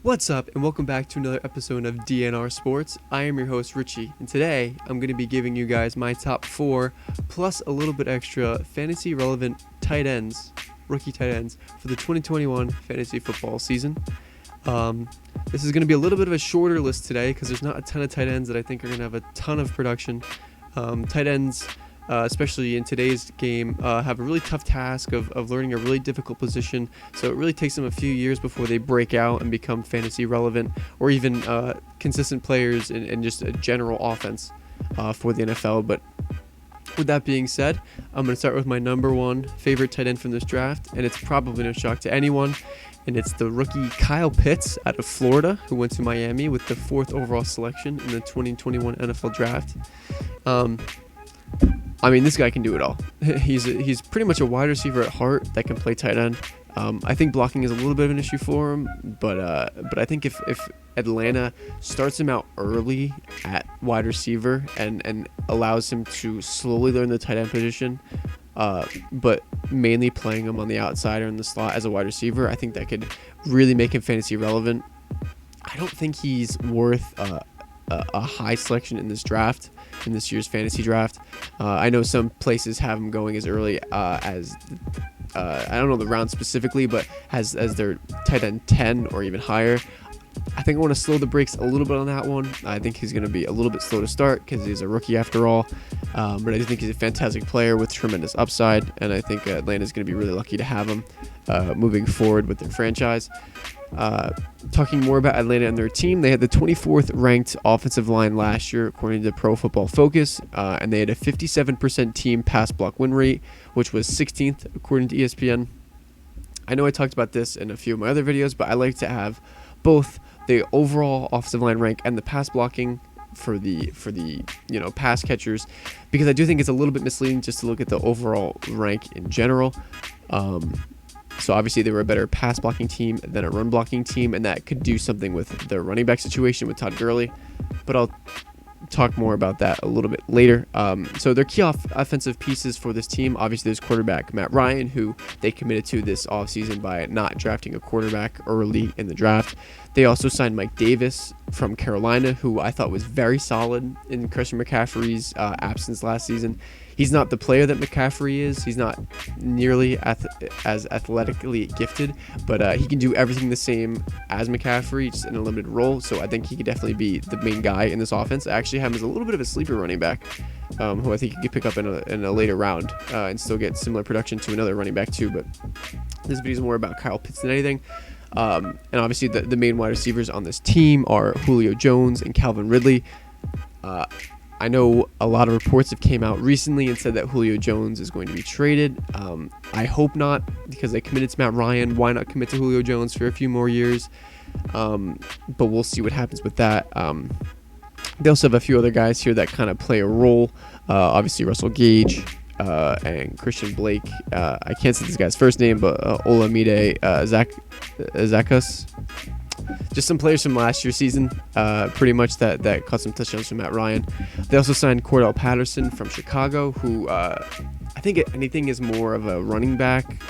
What's up, and welcome back to another episode of DNR Sports. I am your host, Richie, and today I'm going to be giving you guys my top 4 plus a little bit extra fantasy relevant tight ends, rookie tight ends, for the 2021 fantasy football season. This is going to be a little bit of a shorter list today because there's not a ton of tight ends that I think are going to have a ton of production. Tight ends, especially in today's game, have a really tough task of learning a really difficult position, so it really takes them a few years before they break out and become fantasy relevant or even consistent players in just a general offense for the NFL. But with that being said, I'm going to start with my number one favorite tight end from this draft, and it's probably no shock to anyone, and it's the rookie Kyle Pitts out of Florida, who went to Miami with the 4th overall selection in the 2021 NFL draft. I mean, this guy can do it all. He's pretty much a wide receiver at heart that can play tight end. I think blocking is a little bit of an issue for him, but I think if Atlanta starts him out early at wide receiver and allows him to slowly learn the tight end position, but mainly playing him on the outside or in the slot as a wide receiver, I think that could really make him fantasy relevant. I don't think he's worth a high selection in this year's fantasy draft. I know some places have him going as early as I don't know the round specifically, but as their tight end 10 or even higher. I think I want to slow the brakes a little bit on that one. I think he's going to be a little bit slow to start because he's a rookie after all. But I do think he's a fantastic player with tremendous upside, and I think Atlanta's going to be really lucky to have him moving forward with their franchise. Talking more about Atlanta and their team, they had the 24th ranked offensive line last year according to Pro Football Focus, and they had a 57% team pass block win rate, which was 16th according to ESPN. I know I talked about this in a few of my other videos, but I like to have both the overall offensive line rank and the pass blocking for the pass catchers, because I do think it's a little bit misleading just to look at the overall rank in general. So obviously they were a better pass blocking team than a run blocking team, and that could do something with their running back situation with Todd Gurley, but I'll talk more about that a little bit later. So their key offensive pieces for this team, obviously there's quarterback Matt Ryan, who they committed to this offseason by not drafting a quarterback early in the draft. They also signed Mike Davis from Carolina, who I thought was very solid in Christian McCaffrey's absence last season. He's not the player that McCaffrey is. He's not nearly as athletically gifted, but he can do everything the same as McCaffrey, just in a limited role. So I think he could definitely be the main guy in this offense. I actually have him as a little bit of a sleeper running back, who I think you could pick up in a later round and still get similar production to another running back too. But this video is more about Kyle Pitts than anything. And obviously the main wide receivers on this team are Julio Jones and Calvin Ridley. I know a lot of reports have came out recently and said that Julio Jones is going to be traded. I hope not, because they committed to Matt Ryan. Why not commit to Julio Jones for a few more years? But we'll see what happens with that. They also have a few other guys here that kind of play a role. Obviously Russell Gage and Christian Blake. I can't say this guy's first name, but Olamide Zacchaeus. Just some players from last year's season, pretty much that caught some touchdowns from Matt Ryan. They also signed Cordell Patterson from Chicago, who I think anything is more of a running back,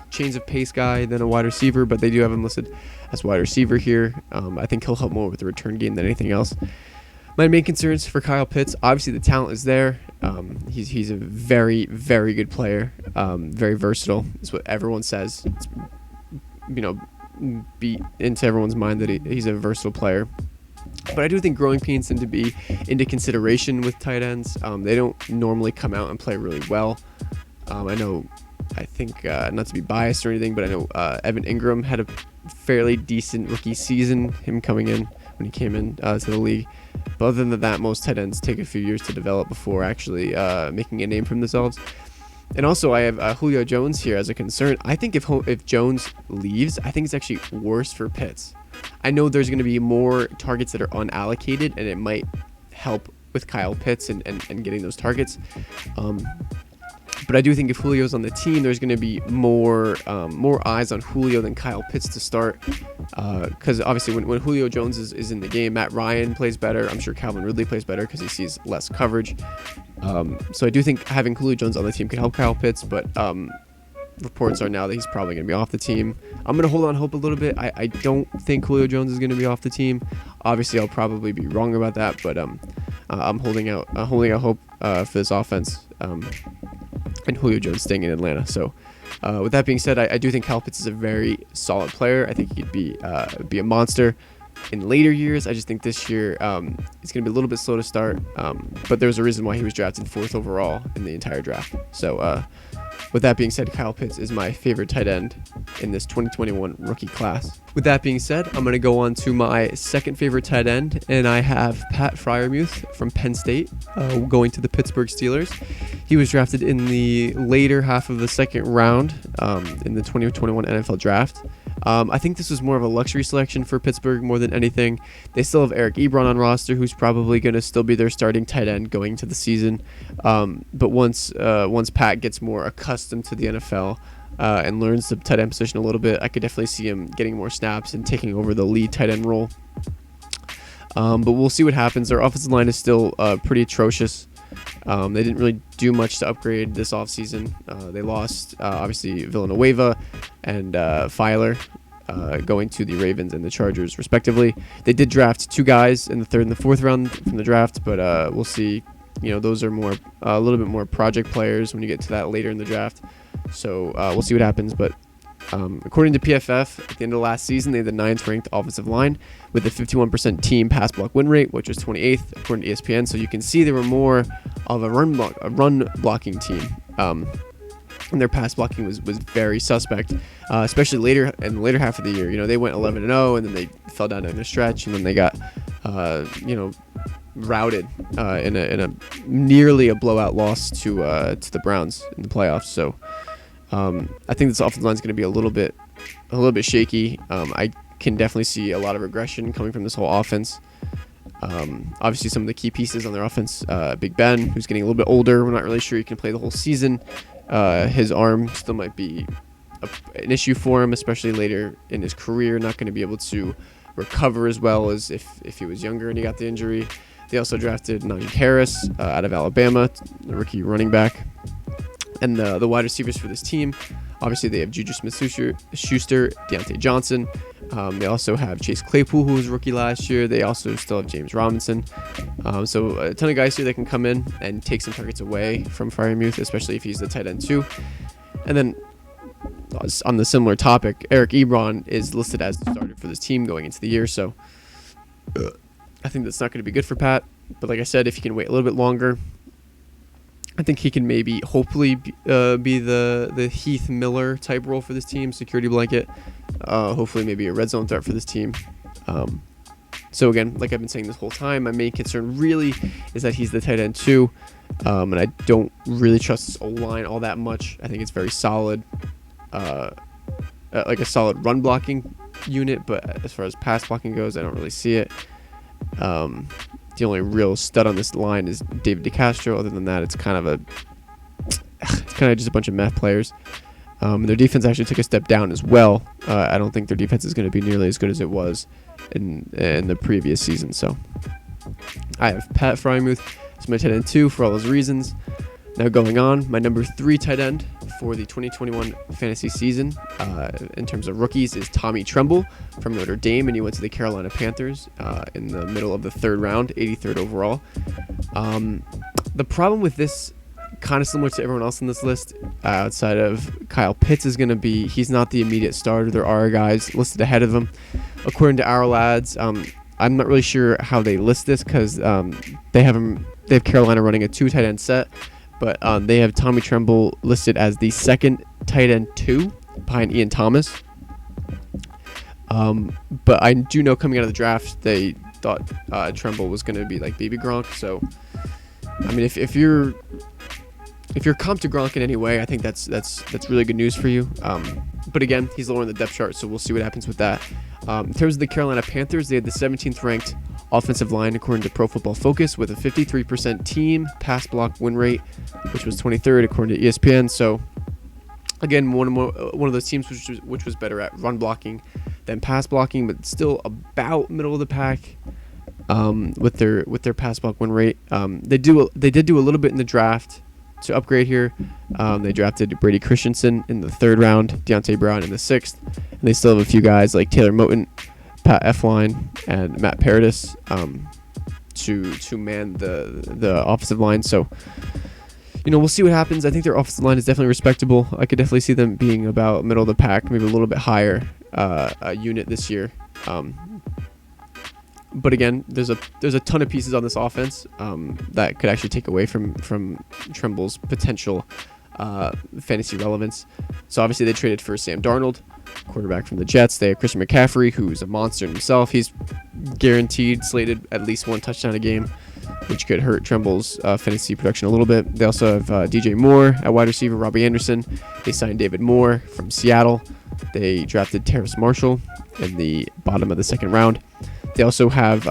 chains of pace guy than a wide receiver, but they do have him listed as wide receiver here. I think he'll help more with the return game than anything else. My main concerns for Kyle Pitts, obviously the talent is there. He's a very, very good player, very versatile is what everyone says. It's, beat into everyone's mind that he's a versatile player. But I do think growing pains tend to be into consideration with tight ends. They don't normally come out and play really well. I think not to be biased or anything, but I know Evan Ingram had a fairly decent rookie season, him coming in when he came in to the league. But other than that, most tight ends take a few years to develop before actually making a name for themselves. And also, I have Julio Jones here as a concern. I think if Jones leaves, I think it's actually worse for Pitts. I know there's going to be more targets that are unallocated, and it might help with Kyle Pitts and getting those targets. But I do think if Julio's on the team, there's going to be more eyes on Julio than Kyle Pitts to start. Because obviously when Julio Jones is in the game, Matt Ryan plays better. I'm sure Calvin Ridley plays better because he sees less coverage. So I do think having Julio Jones on the team can help Kyle Pitts. But reports are now that he's probably going to be off the team. I'm going to hold on hope a little bit. I don't think Julio Jones is going to be off the team. Obviously, I'll probably be wrong about that, but I'm holding out hope for this offense and Julio Jones staying in Atlanta. So with that being said, I do think Kyle Pitts is a very solid player. I think he could be a monster in later years. I just think this year he's going to be a little bit slow to start, but there's a reason why he was drafted 4th overall in the entire draft. So with that being said, Kyle Pitts is my favorite tight end in this 2021 rookie class. With that being said, I'm going to go on to my second favorite tight end, and I have Pat Friarmuth from Penn State going to the Pittsburgh Steelers. He was drafted in the later half of the second round in the 2021 NFL draft. I think this was more of a luxury selection for Pittsburgh more than anything. They still have Eric Ebron on roster, who's probably going to still be their starting tight end going into the season. But once Pat gets more accustomed to the NFL and learns the tight end position a little bit, I could definitely see him getting more snaps and taking over the lead tight end role. But we'll see what happens. Their offensive line is still pretty atrocious. They didn't really do much to upgrade this offseason. They lost, obviously, Villanueva and Filer going to the Ravens and the Chargers, respectively. They did draft 2 guys in the 3rd and the 4th round from the draft, but we'll see. Those are a little bit more project players when you get to that later in the draft. So we'll see what happens. But according to PFF, at the end of last season, they had the 9th ranked offensive line with a 51% team pass block win rate, which was 28th according to ESPN. So you can see they were more of a run blocking team. And their pass blocking was very suspect, especially later in the later half of the year. They went 11-0, and then they fell down in the stretch, and then they got routed in a nearly a blowout loss to the Browns in the playoffs. So I think this offensive line is going to be a little bit shaky. I can definitely see a lot of regression coming from this whole offense. Obviously, some of the key pieces on their offense, Big Ben, who's getting a little bit older. We're not really sure he can play the whole season. His arm still might be an issue for him, especially later in his career. Not going to be able to recover as well as if he was younger and he got the injury. They also drafted Najee Harris out of Alabama, the rookie running back. And the wide receivers for this team, obviously they have Juju Smith-Schuster, Deontay Johnson. They also have Chase Claypool, who was rookie last year. They also still have James Robinson. So a ton of guys here that can come in and take some targets away from Friarmuth, especially if he's the tight end too. And then on the similar topic, Eric Ebron is listed as the starter for this team going into the year. So I think that's not going to be good for Pat. But like I said, if he can wait a little bit longer, I think he can maybe hopefully be the Heath Miller type role for this team, security blanket. Hopefully maybe a red zone threat for this team. So again, like I've been saying this whole time, my main concern really is that he's the tight end too. And I don't really trust his O-line all that much. I think it's very solid, like a solid run blocking unit. But as far as pass blocking goes, I don't really see it. The only real stud on this line is David DeCastro. Other than that, it's kind of just a bunch of meth players. Their defense actually took a step down as well. I don't think their defense is going to be nearly as good as it was in the previous season. So I have Pat Friarmuth as my tight end 2 for all those reasons. Now going on, my number 3 tight end for the 2021 fantasy season in terms of rookies is Tommy Tremble from Notre Dame, and he went to the Carolina Panthers in the middle of the 3rd round, 83rd overall. The problem with this, kind of similar to everyone else on this list, outside of Kyle Pitts, is going to be he's not the immediate starter. There are guys listed ahead of him. According to our lads, I'm not really sure how they list this because they have Carolina running a 2 tight end set. But they have Tommy Tremble listed as the 2nd tight end 2 behind Ian Thomas. But I do know coming out of the draft, they thought Tremble was going to be like baby Gronk. So, I mean, if you're comped to Gronk in any way, I think that's really good news for you. But again, he's lower in the depth chart, so we'll see what happens with that. In terms of the Carolina Panthers, they had the 17th ranked offensive line according to Pro Football Focus with a 53% team pass block win rate, which was 23rd according to ESPN. So again, one of those teams which was better at run blocking than pass blocking, but still about middle of the pack with their pass block win rate. They did do a little bit in the draft to upgrade here. They drafted Brady Christensen in the 3rd round, Deontay Brown in the 6th, and they still have a few guys like Taylor Moton, Pat Effline, and Matt Paradis to man the offensive line. So, we'll see what happens. I think their offensive line is definitely respectable. I could definitely see them being about middle of the pack, maybe a little bit higher unit this year. But again, there's a ton of pieces on this offense that could actually take away from Tremble's potential fantasy relevance. So obviously they traded for Sam Darnold, quarterback from the Jets. They have Christian McCaffrey, who's a monster himself. He's guaranteed slated at least 1 touchdown a game, which could hurt Tremble's fantasy production a little bit. They also have DJ Moore at wide receiver, Robbie Anderson. They signed David Moore from Seattle. They drafted Terrace Marshall in the bottom of the 2nd round. They also have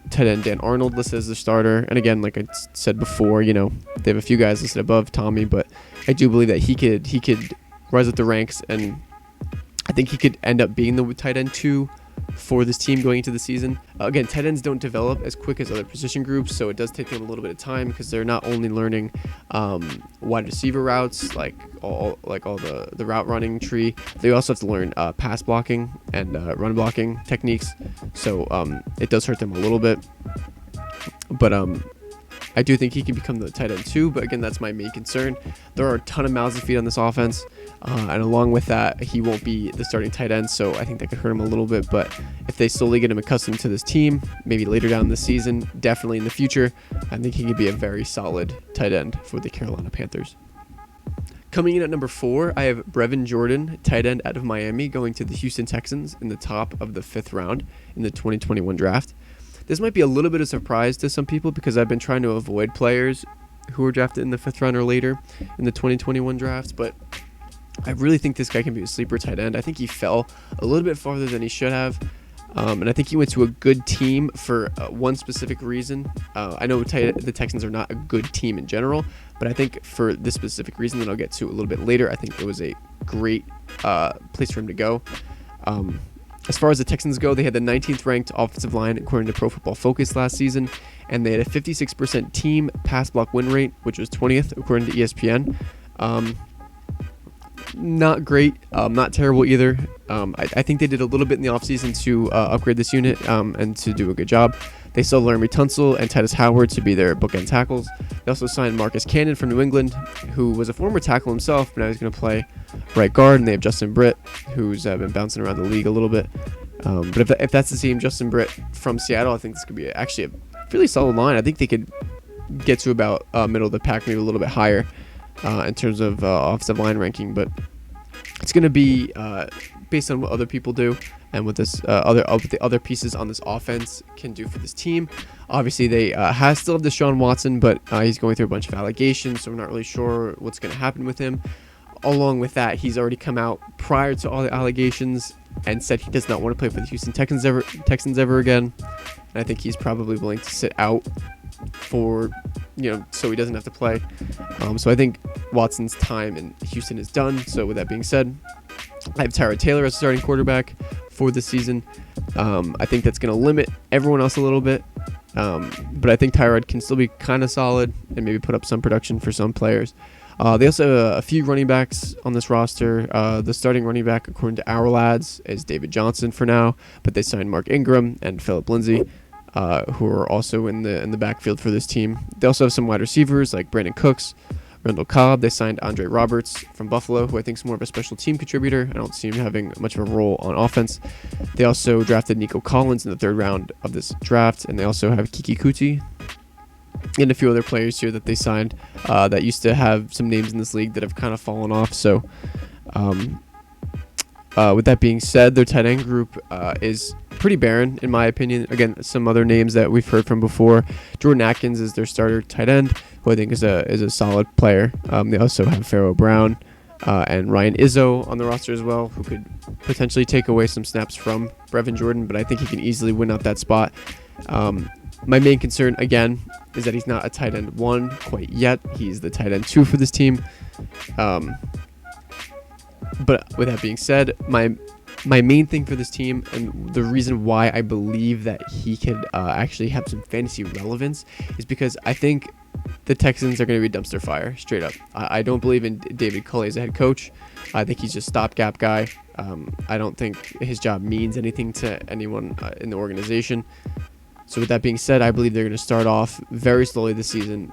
tight end Dan Arnold listed as the starter. And again, like I said before, they have a few guys listed above Tommy, but I do believe that he could rise up the ranks, and I think he could end up being the tight end 2 for this team going into the season. Again, tight ends don't develop as quick as other position groups, so it does take them a little bit of time because they're not only learning wide receiver routes, like all the route running tree. They also have to learn pass blocking and run blocking techniques. So it does hurt them a little bit. But I do think he can become the tight end 2, but again, that's my main concern. There are a ton of mouths to feed on this offense, and along with that, he won't be the starting tight end, so I think that could hurt him a little bit. But if they slowly get him accustomed to this team, maybe later down the season, definitely in the future, I think he could be a very solid tight end for the Carolina Panthers. Coming in at number 4, I have Brevin Jordan, tight end out of Miami, going to the Houston Texans in the top of the 5th round in the 2021 draft. This might be a little bit of a surprise to some people because I've been trying to avoid players who were drafted in the 5th round or later in the 2021 drafts, but I really think this guy can be a sleeper tight end. I think he fell a little bit farther than he should have, and I think he went to a good team for one specific reason. I know the Texans are not a good team in general, but I think for this specific reason that I'll get to a little bit later, I think it was a great place for him to go. As far as the Texans go, they had the 19th ranked offensive line according to Pro Football Focus last season, and they had a 56% team pass block win rate, which was 20th according to ESPN. Not great, not terrible either. I think they did a little bit in the offseason to upgrade this unit and to do a good job. They still Laramie Tunsil and Titus Howard to be their bookend tackles. They also signed Marcus Cannon from New England, who was a former tackle himself, but now he's going to play right guard. And they have Justin Britt, who's been bouncing around the league a little bit. But if that's the same Justin Britt from Seattle, I think this could be actually a really solid line. I think they could get to about middle of the pack, maybe a little bit higher in terms of offensive line ranking. But it's going to be based on what other people do and what the other pieces on this offense can do for this team. Obviously, they still have Deshaun Watson, but he's going through a bunch of allegations, so we're not really sure what's going to happen with him. Along with that, he's already come out prior to all the allegations and said he does not want to play for the Houston Texans ever again. And I think he's probably willing to sit out for, so he doesn't have to play. So I think Watson's time in Houston is done. So with that being said, I have Tyrod Taylor as starting quarterback for this season. I think that's going to limit everyone else a little bit. But I think Tyrod can still be kind of solid and maybe put up some production for some players. They also have a few running backs on this roster. The starting running back, according to our lads, is David Johnson for now, but they signed Mark Ingram and Phillip Lindsay, who are also in the backfield for this team. They also have some wide receivers like Brandon Cooks, Randall Cobb. They signed Andre Roberts from Buffalo, who I think is more of a special team contributor. I don't see him having much of a role on offense. They also drafted Nico Collins in the 3rd round of this draft, and they also have Kiki Kuti and a few other players here that they signed that used to have some names in this league that have kind of fallen off. So with that being said, their tight end group is pretty barren, in my opinion. Again, some other names that we've heard from before. Jordan Atkins is their starter tight end, who I think is a solid player. They also have Pharaoh Brown and Ryan Izzo on the roster as well, who could potentially take away some snaps from Brevin Jordan, but I think he can easily win out that spot. My main concern, again, is that he's not a tight end 1 quite yet. He's the tight end 2 for this team. But with that being said, my main thing for this team and the reason why I believe that he could actually have some fantasy relevance is because I think the Texans are going to be dumpster fire, straight up. I don't believe in David Culley as a head coach. I think he's just stopgap guy. I don't think his job means anything to anyone in the organization. So with that being said, I believe they're going to start off very slowly this season,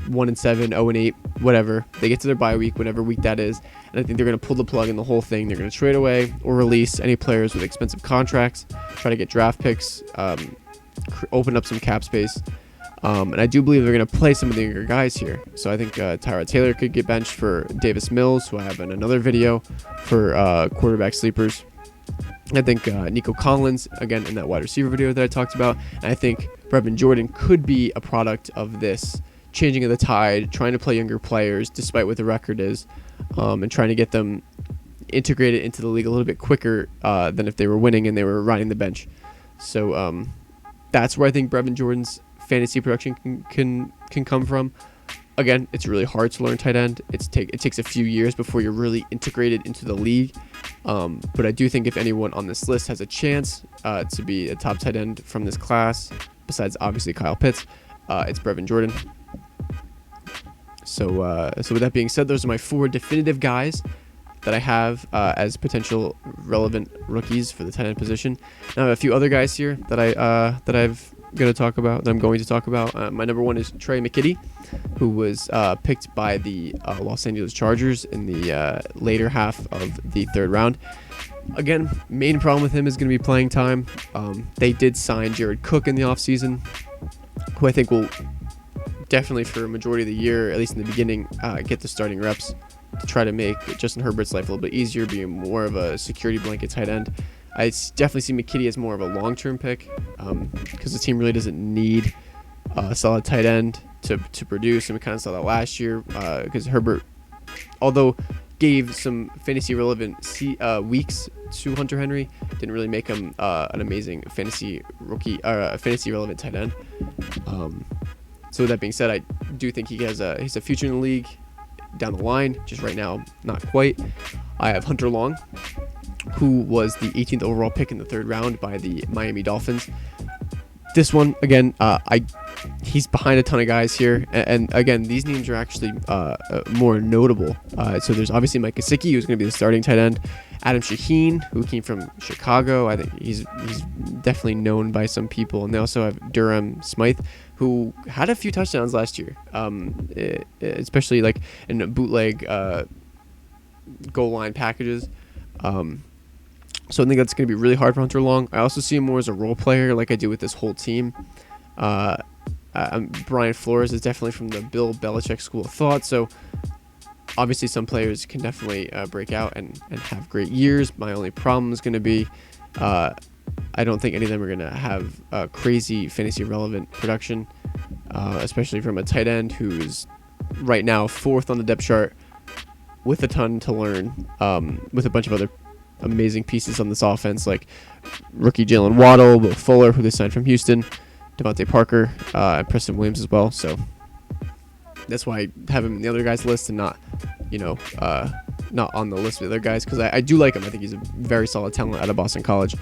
1-7, 0-8, whatever. They get to their bye week, whatever week that is, and I think they're going to pull the plug in the whole thing. They're going to trade away or release any players with expensive contracts, try to get draft picks, open up some cap space. And I do believe they're going to play some of the younger guys here. So I think Tyrod Taylor could get benched for Davis Mills, who I have in another video for quarterback sleepers. I think Nico Collins, again, in that wide receiver video that I talked about. And I think Brevin Jordan could be a product of this changing of the tide, trying to play younger players despite what the record is, and trying to get them integrated into the league a little bit quicker than if they were winning and they were riding the bench. So that's where I think Brevin Jordan's fantasy production can come from. Again, it's really hard to learn tight end. It takes a few years before you're really integrated into the league. But I do think if anyone on this list has a chance to be a top tight end from this class, besides obviously Kyle Pitts, it's Brevin Jordan. So with that being said, those are my 4 definitive guys that I have as potential relevant rookies for the tight end position. Now I have a few other guys here that I'm going to talk about. My number 1 is Trey McKitty, who was picked by the Los Angeles Chargers in the later half of the 3rd round. Again, main problem with him is going to be playing time. They did sign Jared Cook in the offseason, who I think will definitely for a majority of the year, at least in the beginning, get the starting reps to try to make Justin Herbert's life a little bit easier, being more of a security blanket tight end. I definitely see McKitty as more of a long-term pick because the team really doesn't need a solid tight end to produce, and we kind of saw that last year because Herbert, although gave some fantasy relevant weeks to Hunter Henry, didn't really make him an amazing fantasy relevant tight end. So with that being said, I do think he's a future in the league down the line. Just right now, not quite. I have Hunter Long, who was the 18th overall pick in the 3rd round by the Miami Dolphins. This one, again, he's behind a ton of guys here. And again, these names are actually more notable. So there's obviously Mike Gesicki, who's going to be the starting tight end. Adam Shaheen, who came from Chicago. I think he's definitely known by some people. And they also have Durham Smythe, who had a few touchdowns last year, especially like in bootleg goal line packages. So I think that's going to be really hard for Hunter Long. I also see him more as a role player like I do with this whole team. Brian Flores is definitely from the Bill Belichick school of thought. So obviously some players can definitely break out and have great years. My only problem is going to be I don't think any of them are going to have crazy fantasy relevant production, especially from a tight end who's right now 4th on the depth chart with a ton to learn, with a bunch of other amazing pieces on this offense, like rookie Jalen Waddle, Will Fuller, who they signed from Houston, Devontae Parker, and Preston Williams as well. So that's why I have him in the other guys list and not on the list with the other guys, because I do like him. I think he's a very solid talent out of Boston College.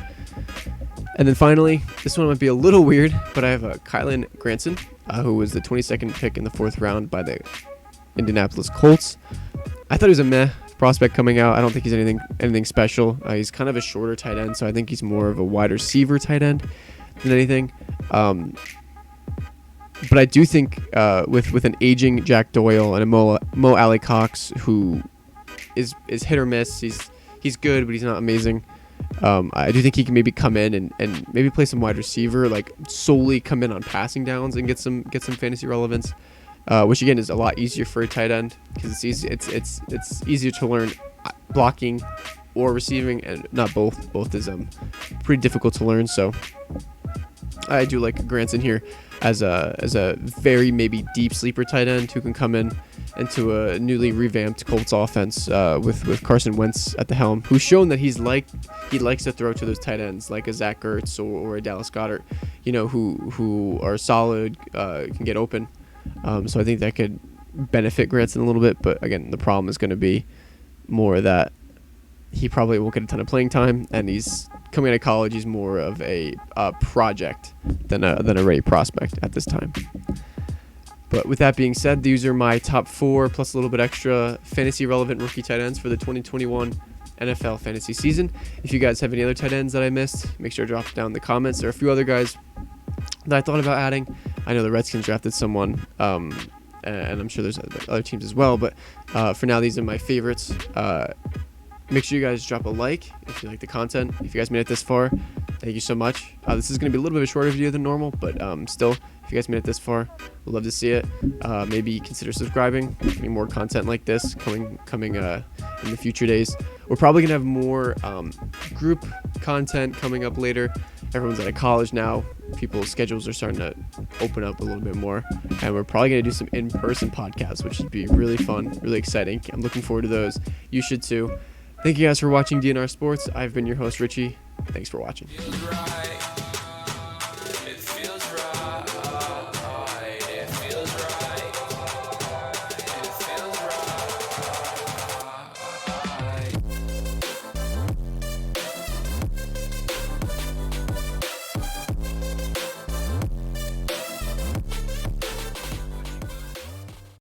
And then finally, this one might be a little weird, but I have Kylan Granson, who was the 22nd pick in the 4th round by the Indianapolis Colts. I thought he was a meh prospect coming out. I don't think he's anything special. He's kind of a shorter tight end, so I think he's more of a wide receiver tight end than anything. But I do think with an aging Jack Doyle and a Mo Alley Cox, who is hit or miss. He's good, but he's not amazing. I do think he can maybe come in and maybe play some wide receiver, like solely come in on passing downs and get some fantasy relevance. Which again is a lot easier for a tight end because it's easy. It's easier to learn blocking or receiving, and not both. Both is pretty difficult to learn. So I do like Granson here as a very maybe deep sleeper tight end who can come in into a newly revamped Colts offense with Carson Wentz at the helm, who's shown that he likes to throw to those tight ends like a Zach Ertz or a Dallas Goedert, who are solid, can get open. So I think that could benefit Granson a little bit, but again, the problem is going to be more that he probably won't get a ton of playing time, and he's coming out of college. He's more of a project than a ready prospect at this time. But with that being said, these are my top 4 plus a little bit extra fantasy relevant rookie tight ends for the 2021 NFL fantasy season. If you guys have any other tight ends that I missed, make sure to drop it down in the comments. There are a few other guys that I thought about adding. I know the Redskins drafted someone, and I'm sure there's other teams as well, but for now, these are my favorites. Make sure you guys drop a like if you like the content. If you guys made it this far, thank you so much. This is going to be a little bit of a shorter video than normal, but still, if you guys made it this far, we'd love to see it. Maybe consider subscribing. Any more content like this coming in the future days. We're probably going to have more group content coming up later. Everyone's out of college now. People's schedules are starting to open up a little bit more. And we're probably going to do some in-person podcasts, which would be really fun, really exciting. I'm looking forward to those. You should too. Thank you guys for watching DNR Sports. I've been your host, Richie. Thanks for watching.